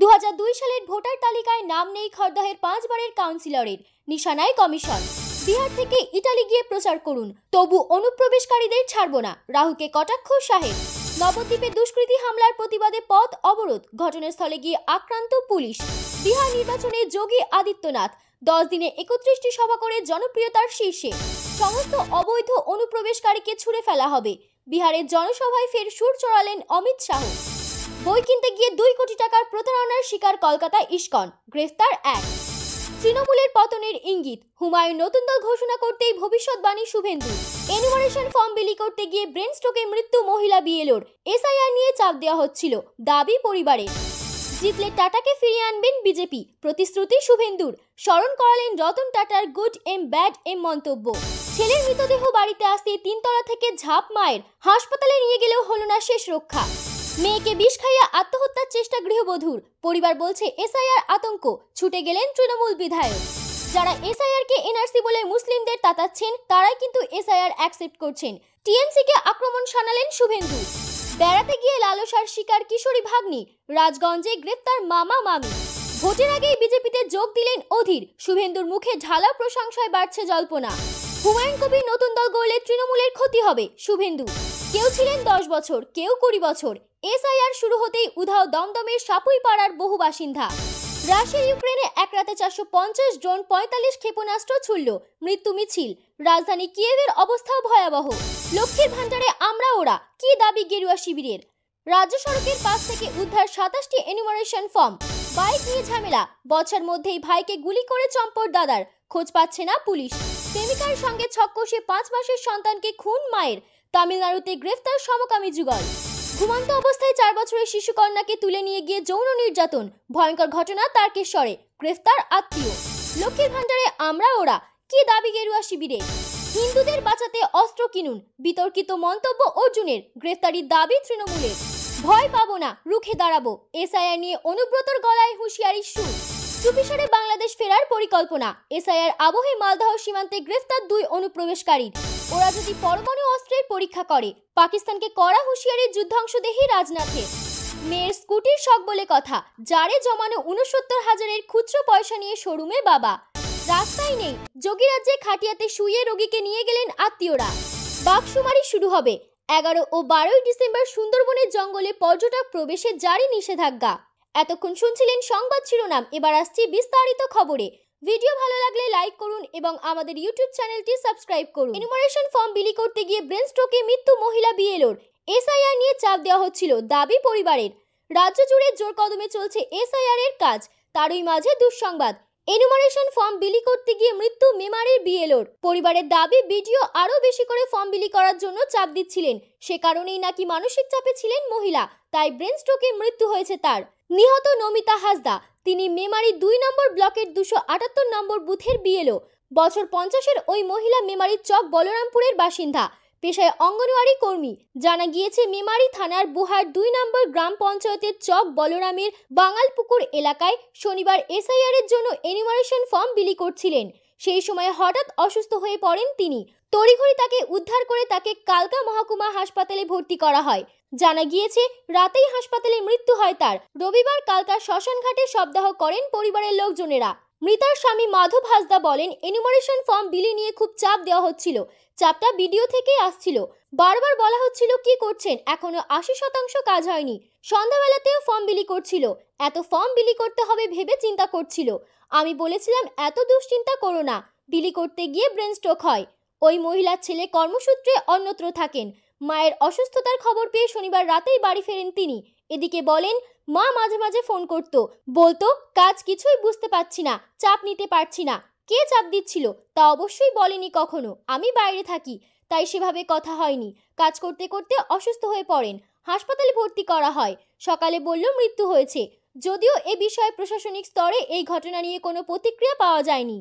2002 সালের ভোটার তালিকায় নাম নেই খড়দহের 5 বারের কাউন্সিলরের, নিশানায় কমিশন। বিহার থেকে ইটালি গিয়ে প্রচার করুন, তবু অনুপ্রবেশকারীদের ছাড়ব না, রাহুলকে কটাক্ষ শাহের। নবদ্বীপে দুষ্কৃতী হামলার প্রতিবাদে পথ অবরোধ, ঘটনাস্থলে গিয়ে আক্রান্ত পুলিশ। বিহার নির্বাচনে যোগী আদিত্যনাথ 10 দিনে 31টি সভা করে জনপ্রিয়তার শীর্ষে। সমস্ত অবৈধ অনুপ্রবেশকারীকে ছুড়ে ফেলা হবে। বিহারের জনসভায় ফের সুর চড়ালেন অমিত শাহ। বই কিনতে গিয়ে 2 কোটি টাকার প্রতারণার শিকার কলকাতা ইস্কন, গ্রেফতার 1। তৃণমূলের পতনের ইঙ্গিত, হুমায়ুন নতুন দল ঘোষণা করতেই ভবিষ্যৎবাণী শুভেন্দু। এনুমারেশন ফর্ম বিলি করতে গিয়ে ব্রেন স্ট্রোকে মৃত্যু মহিলা বিএলওর, এসআইআর নিয়ে চাপ দেওয়া হচ্ছিল, দাবি পরিবারের। জিতলে টাটাকে ফিরিয়ে আনবেন বিজেপি, প্রতিশ্রুতি শুভেন্দুর। স্মরণ করালেন রতন টাটার গুড এম ব্যাড এম মন্তব্য। ছেলের মৃতদেহ বাড়িতে আসতে 3 তলা থেকে ঝাঁপ মায়ের, হাসপাতালে নিয়ে গেলেও হলো না শেষ রক্ষা। মেয়েকে বিষ খাইয়ে আত্মহত্যার চেষ্টা গৃহবধূর, পরিবার বলছে এসআইআর আতঙ্ক, ছুটে গেলেন তৃণমূল বিধায়ক। যারা এসআইআরকে এনআরসি বলে মুসলিমদের তাতাচ্ছেন, তারাই কিন্তু এসআইআর অ্যাকসেপ্ট করছেন। টিএমসিকে আক্রমণ শানালেন শুভেন্দু। বেড়াতে গিয়ে লালসার শিকার কিশোরী ভাগ্নি, রাজগঞ্জে গ্রেফতার মামা মামি। ভোটের আগেই বিজেপিতে যোগ দিলেন অধীর, শুভেন্দুর মুখে ঢালা প্রশংসায় বাড়ছে জল্পনা। হুমায়ুন কবির নতুন দল গড়লে তৃণমূলের ক্ষতি হবে, শুভেন্দু। কেউ ছিলেন 10 বছর, কেউ 20 বছর। এসআইআর শুরু হতেই উধাও দমদমের সাপুই পাড়ার বহু বাসিন্দা। রাশিয়া ইউক্রেনে এক রাতে 450 ড্রোন, 45 ক্ষেপণাস্ত্র ছুড়ল, মৃত্যু মিছিল। রাজধানী কিয়েভের অবস্থাও ভয়াবহ। লক্ষ্মীর ভান্ডারে আমরা ওরা, কি দাবি গেরুয়া শিবিরের। রাজ্য সড়কের পাশ থেকে উদ্ধার 27টি এনুমারেশন ফর্ম। বাইক নিয়ে ঝামেলা, বছর মধ্যেই ভাইকে গুলি করে চম্পট দাদার, খোঁজ পাচ্ছে না পুলিশ। প্রেমিকার সঙ্গে ছক কষে 5 মাসের সন্তানকে খুন মায়ের। তামিলনাড়ুতে গ্রেফতার সমকামী যুগল। ঘুমন্ত অবস্থায় 4 বছরের শিশুকন্যাকে তুলে নিয়ে গিয়ে যৌন নির্যাতন, ভয়ঙ্কর ঘটনা তারকেশ্বরে, গ্রেফতার আত্মীয়। লক্ষ্মীর ভান্ডারে আমরা ওরা, কি দাবি গেরুয়া শিবিরে। হিন্দুদের বাঁচাতে অস্ত্র কিনুন, বিতর্কিত মন্তব্য অর্জুনের, গ্রেফতারির দাবি তৃণমূলের। ভয় পাবো না, রুখে দাঁড়াবো, এসআইআর নিয়ে অনুব্রতর গলায় হুঁশিয়ারির সুর। চুপিসারে বাংলাদেশ ফেরার পরিকল্পনা, এসআইআর আবহে মালদহ সীমান্তে গ্রেফতার 2 অনুপ্রবেশকারীর। ওরা যদি পরমাণু অস্ত্রের পরীক্ষা করে, পাকিস্তানকে কড়া হুঁশিয়ারির যুদ্ধাংশদেহী রাজনাথের। মেয়ের স্কুটির শখ বলে কথা, যারে জমানো 69,000-এর খুচরো পয়সা নিয়ে শোরুমে বাবা। রাস্তায় নেই, যোগীরাজ্যে খাটিয়াতে শুয়ে রোগীকে নিয়ে গেলেন আত্মীয়রা। বাঘশুমারি শুরু হবে। 11 ও 12 ডিসেম্বর সুন্দরবনের জঙ্গলে পর্যটক প্রবেশে জারি নিষেধাজ্ঞা। এতক্ষণ শুনছিলেন সংবাদ শিরোনাম, এবার আসছি বিস্তারিত খবরে। ভিডিও ভালো লাগলে লাইক করুন এবং আমাদের ইউটিউব চ্যানেলটি সাবস্ক্রাইব করুন। এনুমারেশন ফর্ম বিলি করতে গিয়ে ব্রেন স্ট্রোকে মৃত্যু মহিলা বিএলওর, এসআইআর নিয়ে চাপ দেওয়া হচ্ছিল, দাবি পরিবারের। রাজ্য জুড়ে জোর কদমে চলছে এসআইআর এর কাজ, তারই মাঝে দুঃসংবাদ। এনুমারেশন ফর্ম বিলি করতে গিয়ে মৃত্যু মেমারির বিএলওর। পরিবারের দাবি ভিডিও আরও বেশি করে ফর্ম বিলি করার জন্য চাপ দিচ্ছিলেন, সে কারণেই নাকি মানসিক চাপে ছিলেন মহিলা, তাই ব্রেন স্ট্রোকে মৃত্যু হয়েছে তার। নিহত নমিতা হাসদা, তিনি মেমারি 2 নম্বর ব্লকের 278 নম্বর বুথের বিএলও। বছর 50-এর ওই মহিলা মেমারির চক বলরামপুরের বাসিন্দা, পেশায় অঙ্গনওয়াড়ি কর্মী। জানা গিয়েছে মেমারি থানার বুহার 2 নম্বর গ্রাম পঞ্চায়েতের চক বলরামের বাঙালপুকুর এলাকায় শনিবার এসআইআর এর জন্য এনুমারেশন ফর্ম বিলি করছিলেন। সেই সময় হঠাৎ অসুস্থ হয়ে পড়েন তিনি। তড়িঘড়ি তাকে উদ্ধার করে তাকে কালকা মহকুমা হাসপাতালে ভর্তি করা হয়। জানা গিয়েছে রাতেই হাসপাতালে মৃত্যু হয় তার। রবিবার কালকা শ্মশানঘাটে শবদাহ করেন পরিবারের লোকজনেরা। মৃতার স্বামী মাধব হাসদা বলেন, এনুমারেশন ফর্ম বিলি নিয়ে খুব চাপ দেওয়া হচ্ছিল, চাপটা ভিডিও থেকেই আসছিল। বারবার বলা হচ্ছিল কি করছেন, এখনো 80% কাজ হয়নি। সন্ধ্যাবেলাতেও ফর্ম বিলি করছিল, এত ফর্ম বিলি করতে হবে ভেবে চিন্তা করছিল। আমি বলেছিলাম এত দুশ্চিন্তা করো না, বিলি করতে গিয়ে ব্রেন স্ট্রোক হয়। ওই মহিলার ছেলে কর্মসূত্রে অন্যত্র থাকেন। মায়ের অসুস্থতার খবর পেয়ে শনিবার রাতেই বাড়ি ফেরেন তিনি। এদিকে বলেন, মা মাঝে মাঝে ফোন করতো, বলতো কাজ কিছুই বুঝতে পারছি না, চাপ নিতে পারছি না। কে চাপ দিচ্ছিল তা অবশ্যই বলেনি কখনো, আমি বাইরে থাকি, তাই সেভাবে কথা হয়নি। কাজ করতে করতে অসুস্থ হয়ে পড়েন, হাসপাতালে ভর্তি করা হয়। সকালে বলল মৃত্যু হয়েছে, যদিও এ বিষয়ে প্রশাসনিক স্তরে এই ঘটনা নিয়ে কোনো প্রতিক্রিয়া পাওয়া যায়নি।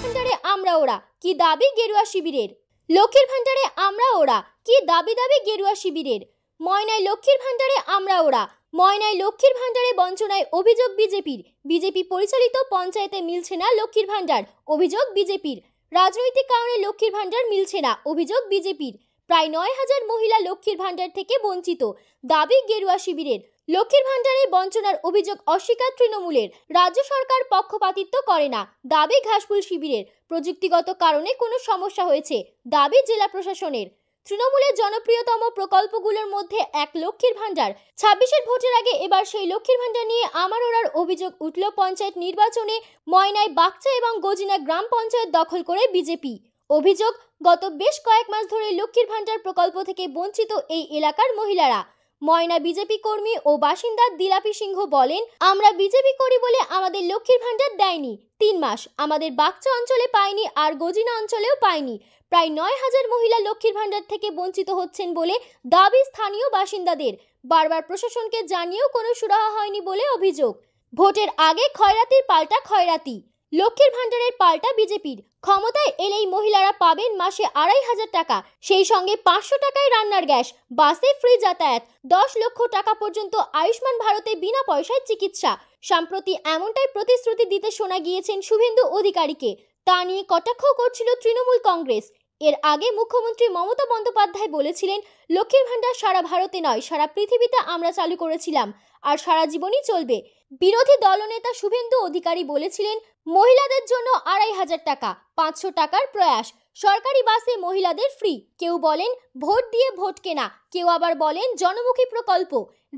ভান্ডারে আমরা ওরা, কি দাবি গেরুয়া শিবিরের। লক্ষ্মীর ভান্ডারে আমরা ওরা, কি দাবি গেরুয়া শিবিরের। ময়নায় লক্ষ্মীর ভান্ডারে আমরা ওরা, ময়নায় লক্ষ্মীর ভান্ডারে বঞ্চনায় অভিযোগ বিজেপির। বিজেপি পরিচালিত পঞ্চায়েতে মিলছে না লক্ষ্মীর ভান্ডার, অভিযোগ বিজেপির। রাজনৈতিক কারণে লক্ষ্মীর ভান্ডার মিলছে না, অভিযোগ বিজেপির। প্রায় 9,000 মহিলা লক্ষ্মীর ভান্ডার থেকে বঞ্চিত, দাবি গেরুয়া শিবিরের। লক্ষ্মীর ভান্ডারে বঞ্চনার অভিযোগ অস্বীকার তৃণমূলের। রাজ্য সরকার পক্ষপাতিত্ব করে না, দাবি ঘাসফুল শিবিরের। প্রযুক্তিগত কারণে কোনো সমস্যা হয়েছে, দাবি জেলা প্রশাসনের। তৃণমূলের জনপ্রিয়তম প্রকল্পগুলোর মধ্যে এক লক্ষ্মীর ভান্ডার। ২৬-এর ভোটের আগে এবার সেই লক্ষ্মীর ভান্ডার নিয়ে আমারোড়ার অভিযোগ উঠল পঞ্চায়েত নির্বাচনে। ময়নায় বাগচা এবং গজিনা গ্রাম পঞ্চায়েত দখল করে বিজেপি। অভিযোগ, গত বেশ কয়েক মাস ধরে লক্ষ্মীর ভান্ডার প্রকল্প থেকে বঞ্চিত এই এলাকার মহিলারা। ময়না বিজেপি কর্মী ও বাসিন্দা দিলাপি সিংহ বলেন, আমরা বিজেপি করি বলে আমাদের লক্ষ্মীর ভান্ডার দেয়নি। ৩ মাস আমাদের বাগচা অঞ্চলে পায়নি, আর গজিনা অঞ্চলেও পায়নি। প্রায় ৯,০০০ মহিলা লক্ষ্মীর ভান্ডার থেকে বঞ্চিত হচ্ছেন বলে দাবি স্থানীয় বাসিন্দাদের। বারবার প্রশাসনকে জানিয়েও কোনো সুরাহা হয়নি বলে অভিযোগ। ভোটের আগে খয়রাতির পাল্টা খয়রাতি, লক্ষ্মীর ভান্ডারের পাল্টা বিজেপির। ক্ষমতায় এলেই মহিলারা পাবেন মাসে ২৫০০ টাকা, সেই সঙ্গে ৫০০ টাকায় রান্নার গ্যাস, বাসে ফ্রি যাতায়াত, ১০ লক্ষ টাকা পর্যন্ত আয়ুষ্মান ভারতে বিনা পয়সায় চিকিৎসা। সম্প্রতি এমনটাই প্রতিশ্রুতি দিতে শোনা গিয়েছেন শুভেন্দু অধিকারীকে। তা নিয়ে কটাক্ষ করছিল তৃণমূল কংগ্রেস। এর আগে মুখ্যমন্ত্রী মমতা বন্দ্যোপাধ্যায় বলেছিলেন, লক্ষ্মীর ভান্ডার সারা ভারতে নয়, সারা পৃথিবীতে আমরা চালু করেছিলাম, আর সারা জীবনই চলবে। বিরোধী দলনেতা শুভেন্দু অধিকারী বলেছিলেন, মহিলাদের জন্য ২৫০০ টাকা, ৫০০ টাকার প্রয়াস। সরকারি বাসে মহিলাদের ফ্রি। কেউ বলেন ভোট দিয়ে ভোট কেনা, কেউ আবার বলেন জনমুখী প্রকল্প।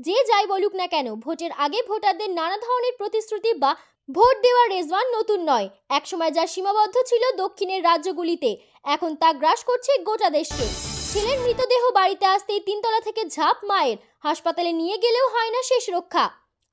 যে যাই বলুক না কেন, ভোটের আগে ভোটারদের নানা ধরনের প্রতিশ্রুতি বা ভোট দেওয়ার রেজওয়ান নতুন নয়। একসময় যা সীমাবদ্ধ ছিল দক্ষিণের রাজ্যগুলিতে, এখন তা গ্রাস করছে গোটা দেশকে। ছেলের মৃতদেহ বাড়িতে আসতেই ৩ তলা থেকে ঝাঁপ মায়ের। হাসপাতালে নিয়ে গেলেও হয় না শেষ রক্ষা।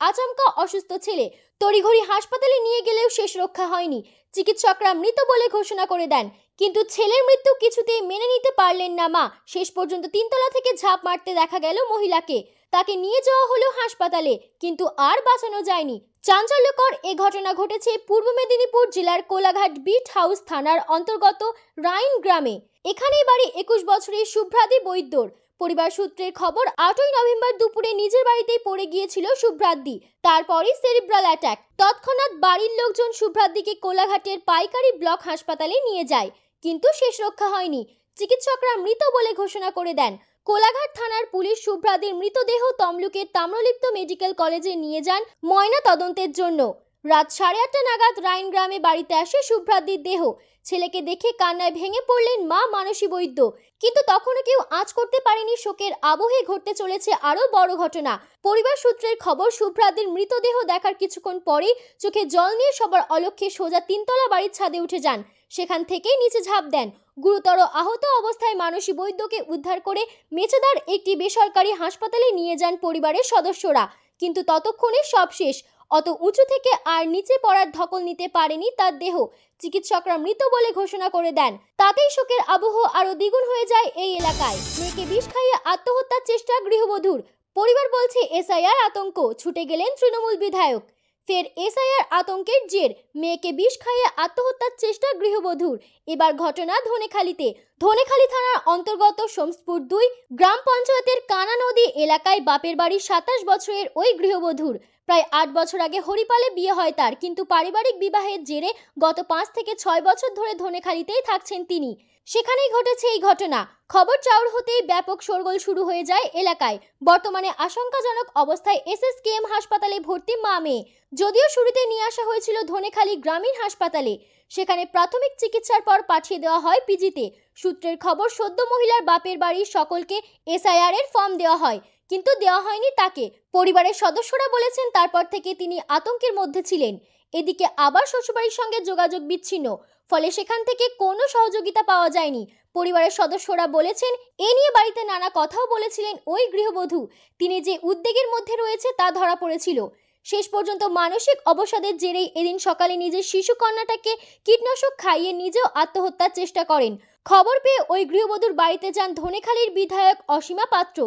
আচমকা অসুস্থ ছেলে, তড়িঘড়ি হাসপাতালে নিয়ে গেলেও শেষ রক্ষা হয়নি। চিকিৎসকরা মৃত বলে ঘোষণা করে দেন, কিন্তু ছেলের মৃত্যু কিছুতেই মেনে নিতে পারলেন না মা। শেষ পর্যন্ত ৩ তলা থেকে ঝাঁপ মারতে দেখা গেল মহিলাকে। তাকে নিয়ে যাওয়া হলো হাসপাতালে, কিন্তু আর বাঁচানো যায়নি। চাঞ্চল্যকর এ ঘটনা ঘটেছে পূর্ব মেদিনীপুর জেলার কোলাঘাট বিট হাউস থানার অন্তর্গত রাইন গ্রামে। এখানেই বাড়ি ২১ বছরের শুভ্রাদি বৈদ্যর। পরিবার সূত্রের খবর, ৮ই নভেম্বর দুপুরে নিজের বাড়িতেই পড়ে গিয়েছিল শুভ্রাদি। তারপরই সেরিব্রাল অ্যাটাক। তৎক্ষণাৎ বাড়ির লোকজন শুভ্রাদিকে কোলাঘাটের পাইকারি ব্লক হাসপাতালে নিয়ে যায়, কিন্তু শেষ রক্ষা হয়নি। চিকিৎসকরা মৃত বলে ঘোষণা করে দেন। কোলাঘাট থানার পুলিশ শুভ্রাদির মৃতদেহ তমলুকের তাম্রলিপ্ত মেডিকেল কলেজে নিয়ে যান ময়না তদন্তের জন্য। রাত 8:30 নাগাদ রাইন গ্রামে বাড়িতে আসে শুভ্রাদির দেহ। ছেলেকে দেখে কান্নায় ভেঙে পড়লেন মা মানসী বৈদ্য। কিন্তু তখনও কেউ আঁচ করতে পারেনি শোকের আবহে ঘটতে চলেছে আরও বড় ঘটনা। পরিবার সূত্রের খবর, শুভ্রাদির মৃতদেহ দেখার কিছুক্ষণ পরেই চোখে জল নিয়ে সবার অলক্ষ্যে সোজা 3 তলা বাড়ির ছাদে উঠে যান। সেখান থেকেই নিচে ঝাঁপ দেন। গুরুতর আহত অবস্থায় মানসী বৈদ্যকে উদ্ধার করে মেচেদার একটি বেসরকারি হাসপাতালে নিয়ে যান পরিবারের সদস্যরা। কিন্তু ততক্ষণে সব শেষ। অত উঁচু থেকে আর নিচে পড়ার ধকল নিতে পারেনি তার দেহ। চিকিৎসকরা মৃত বলে ঘোষণা করে দেন। তাতেই শোকের আবহ আরো দ্বিগুণ হয়ে যায় এই এলাকায়। মেয়েকে বিষ খাইয়ে আত্মহত্যার চেষ্টা গৃহবধূর। পরিবার বলছে এসআইআর আতঙ্ক। ছুটে গেলেন তৃণমূল বিধায়ক। ফের এসআইআর আতঙ্কের জের। মেয়েকে বিষ খাইয়ে আত্মহত্যার চেষ্টা গৃহবধূর। এবার ঘটনা ধনেখালিতে। ধনেখালি থানার অন্তর্গত সোমসপুর 2 গ্রাম পঞ্চায়েতের কানা নদী এলাকায় বাপের বাড়ির 27 বছরের ওই গৃহবধূর। প্রায় 8 বছর আগে হরিপালে বিয়ে হয় তার, কিন্তু পারিবারিক বিবাহের জেরে গত 5 থেকে 6 বছর ধরে ধনেখালিতেই থাকছেন তিনি। সেখানেই ঘটেছে এই ঘটনা। খবর চাউর হতেই ব্যাপক শোরগোল শুরু হয়ে যায় এলাকায়। বর্তমানে আশঙ্কাজনক অবস্থায় এসএসকেএম হাসপাতালে ভর্তি মা মেয়ে। যদিও শুরুতে নিয়ে আসা হয়েছিল ধনেখালি গ্রামীণ হাসপাতালে, সেখানে প্রাথমিক চিকিৎসার পর পাঠিয়ে দেওয়া হয় পিজিতে। সূত্রের খবর, সদ্য মহিলার বাপের বাড়ির সকলকে এসআইআর এর ফর্ম দেওয়া হয়, কিন্তু দেওয়া হয়নি তাকে। পরিবারের সদস্যরা বলেছেন তারপর থেকে তিনি আতঙ্কের মধ্যে ছিলেন। এদিকে আবার শ্বশুরবাড়ির সঙ্গে যোগাযোগ বিচ্ছিন্ন, ফলে সেখান থেকে কোনো সহযোগিতা পাওয়া যায়নি। পরিবারের সদস্যরা বলেছেন, এ নিয়ে বাড়িতে নানা কথাও বলেছিলেন ওই গৃহবধূ। তিনি যে উদ্বেগের মধ্যে রয়েছে তা ধরা পড়েছিল। শেষ পর্যন্ত মানসিক অবসাদের জেরেই এদিন সকালে নিজের শিশু কন্যাটাকে কীটনাশক খাইয়ে নিজেও আত্মহত্যার চেষ্টা করেন। খবর পেয়ে ওই গৃহবধূর বাড়িতে যান ধনেখালির বিধায়ক অসীমা পাত্র।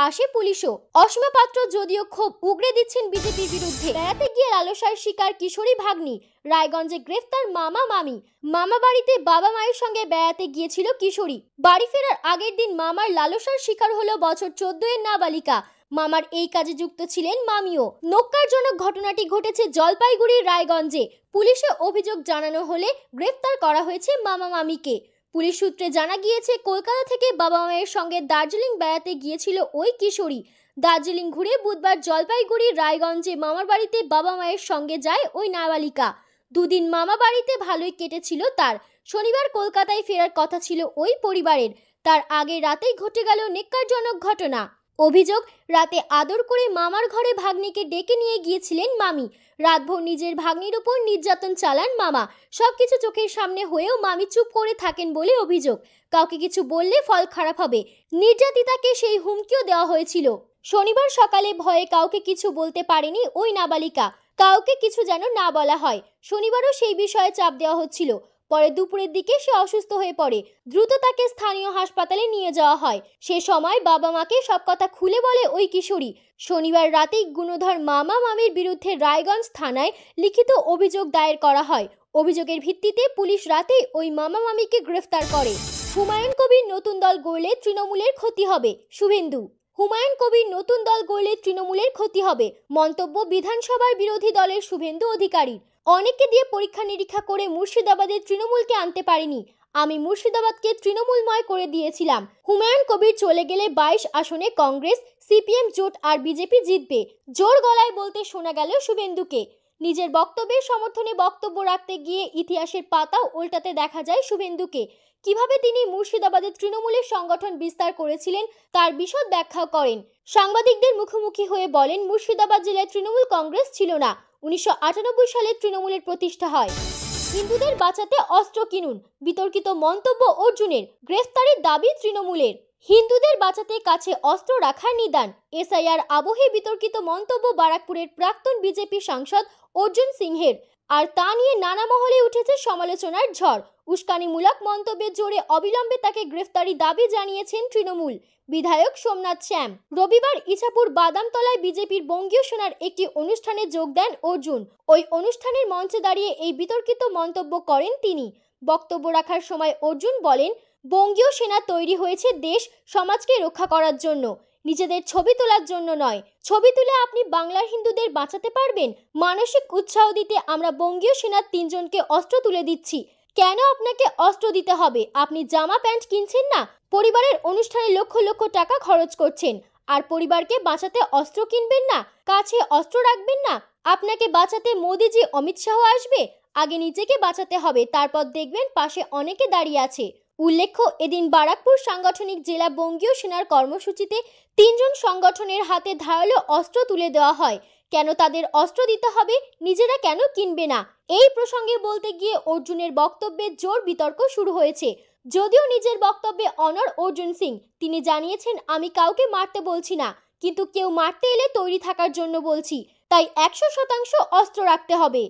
আসে পুলিশও। অসীমা পাত্র যদিও ক্ষোভ উগড়ে দিচ্ছেন বিজেপির বিরুদ্ধে। বেড়াতে গিয়ে লালসার শিকার কিশোরী ভাগ্নি। রায়গঞ্জে গ্রেফতার মামা মামি। মামা বাড়িতে বাবা মায়ের সঙ্গে বেড়াতে গিয়েছিল কিশোরী। বাড়ি ফেরার আগের দিন মামার লালসার শিকার হলো বছর 14 এর নাবালিকা। মামার এই কাজে যুক্ত ছিলেন মামিও। ন্যক্কারজনক ঘটনাটি ঘটেছে জলপাইগুড়ির রায়গঞ্জে। পুলিশে অভিযোগ জানানো হলে গ্রেফতার করা হয়েছে মামা মামিকে। পুলিশ সূত্রে জানা গিয়েছে, কলকাতা থেকে বাবা মায়ের সঙ্গে দার্জিলিং বেড়াতে গিয়েছিল ওই কিশোরী। দার্জিলিং ঘুরে বুধবার জলপাইগুড়ির রায়গঞ্জে মামার বাড়িতে বাবা মায়ের সঙ্গে যায় ওই নাবালিকা। দুদিন মামা বাড়িতে ভালোই কেটেছিল তার। শনিবার কলকাতায় ফেরার কথা ছিল ওই পরিবারের। তার আগে রাতেই ঘটে গেল নেক্কারজনক ঘটনা। অভিযোগ, রাতে আদর করে মামার ঘরে ভাগ্নিকে ডেকে নিয়ে গিয়েছিলেন মামি। রাতভর নিজের ভাগ্নির উপর নির্যাতন চালান মামা। সবকিছু চোখের সামনে হয়েও মামি চুপ করে থাকেন বলে অভিযোগ। কাউকে কিছু বললে ফল খারাপ হবে, নির্যাতিতাকে সেই হুমকিও দেওয়া হয়েছিল। শনিবার সকালে ভয়ে কাউকে কিছু বলতে পারেনি ওই নাবালিকা। কাউকে কিছু যেন না বলা হয়। শনিবারও সেই বিষয়ে চাপ দেওয়া হচ্ছিল। পরে দুপুরের দিকে সে অসুস্থ হয়ে পড়ে। দ্রুত তাকে স্থানীয় হাসপাতালে নিয়ে যাওয়া হয়। সে সময় বাবা মাকে সব কথা খুলে বলে ওই কিশোরী। শনিবার রাতেই গুণধর মামা মামির বিরুদ্ধে রায়গঞ্জ থানায় লিখিত অভিযোগ দায়ের করা হয়। অভিযোগের ভিত্তিতে পুলিশ রাতেই ওই মামা মামিকে গ্রেফতার করে। হুমায়ুন কবির নতুন দল গড়লে তৃণমূলের ক্ষতি হবে, শুভেন্দু। হুমায়ুন কবির নতুন দল গড়লে তৃণমূলের ক্ষতি হবে, মন্তব্য বিধানসভার বিরোধী দলের শুভেন্দু অধিকারীর। অনেককে দিয়ে পরীক্ষা নিরীক্ষা করে মুর্শিদাবাদের তৃণমূলকে আনতে পারিনি। আমি মুর্শিদাবাদকে তৃণমূলময় করে দিয়েছিলাম। হুমায়ুন কবির চলে গেলে 22 আসনে কংগ্রেস, সিপিএম জোট আর বিজেপি জিতবে, জোর গলায় বলতে শোনা গেল শুভেন্দুকে। নিজের বক্তব্যের সমর্থনে বক্তব্য রাখতে গিয়ে ইতিহাসের পাতাও উল্টাতে দেখা যায় শুভেন্দুকে। কিভাবে তিনি মুর্শিদাবাদের তৃণমূলের সংগঠন বিস্তার করেছিলেন তার বিশদ ব্যাখ্যা করেন। সাংবাদিকদের মুখোমুখি হয়ে বলেন, মুর্শিদাবাদ জেলায় তৃণমূল কংগ্রেস ছিল না। 1998 সালে তৃণমূলের প্রতিষ্ঠা হয়। হিন্দুদের বাঁচাতে অস্ত্র কিনুন, বিতর্কিত মন্তব্য অর্জুনের। গ্রেফতারের দাবি তৃণমূলের। হিন্দুদের বাঁচাতে কাছে অস্ত্র রাখার নিদান। এসআইআর আবহে বিতর্কিত মন্তব্য বারাকপুরের প্রাক্তন বিজেপি সাংসদ অর্জুন সিংহের। আর তা নিয়ে নানা মহলে উঠেছে সমালোচনার ঝড়। উস্কানিমূলক মন্তব্যের জোরে অবিলম্বে তাকে গ্রেফতারি দাবি জানিয়েছেন তৃণমূল বিধায়ক সোমনাথ শ্যাম। রবিবার ইছাপুর বাদামতলায় বিজেপির বঙ্গীয় সেনার একটি অনুষ্ঠানে যোগ দেন অর্জুন। ওই অনুষ্ঠানের মঞ্চে দাঁড়িয়ে এই বিতর্কিত মন্তব্য করেন তিনি। বক্তব্য রাখার সময় অর্জুন বলেন, বঙ্গীয় সেনা তৈরি হয়েছে দেশ সমাজকে রক্ষা করার জন্য, নিজেদের ছবি তোলার জন্য নয়। ছবি তুলে আপনি বাংলার হিন্দুদের বাঁচাতে পারবেন? মানসিক উৎসাহ দিতে আমরা বঙ্গীয় সেনার 3 জনকে অস্ত্র তুলে দিচ্ছি। কেন আপনাকে অস্ত্র দিতে হবে? আপনি জামা প্যান্ট কিনছেন না, পরিবারের অনুষ্ঠানে লক্ষ লক্ষ টাকা খরচ করছেন, আর পরিবারকে বাঁচাতে অস্ত্র কিনবেন না, কাছে অস্ত্র রাখবেন না? আপনাকে বাঁচাতে মোদিজি অমিত শাহ আসবে? আগে নিজেকে বাঁচাতে হবে, তারপর দেখবেন পাশে অনেকে দাঁড়িয়ে আছে। উল্লেখ্য, এদিন বারাকপুর সাংগঠনিক জেলা বঙ্গীয় সেনার কর্মসূচিতে 3 জন সংগঠনের হাতে ধারালো অস্ত্র তুলে দেওয়া হয়। কেন তাদের অস্ত্র দিতে হবে? নিজেরা কেন কিনবে না? এই প্রসঙ্গে বলতে গিয়ে অর্জুনের বক্তব্যে জোর বিতর্ক শুরু হয়েছে। যদিও নিজের বক্তব্যে অনড় অর্জুন সিং, তিনি জানিয়েছেন, আমি কাউকে মারতে বলছি না, কিন্তু কেউ মারতে এলে তৈরি থাকার জন্য বলছি। তাই 100% অস্ত্র রাখতে হবে।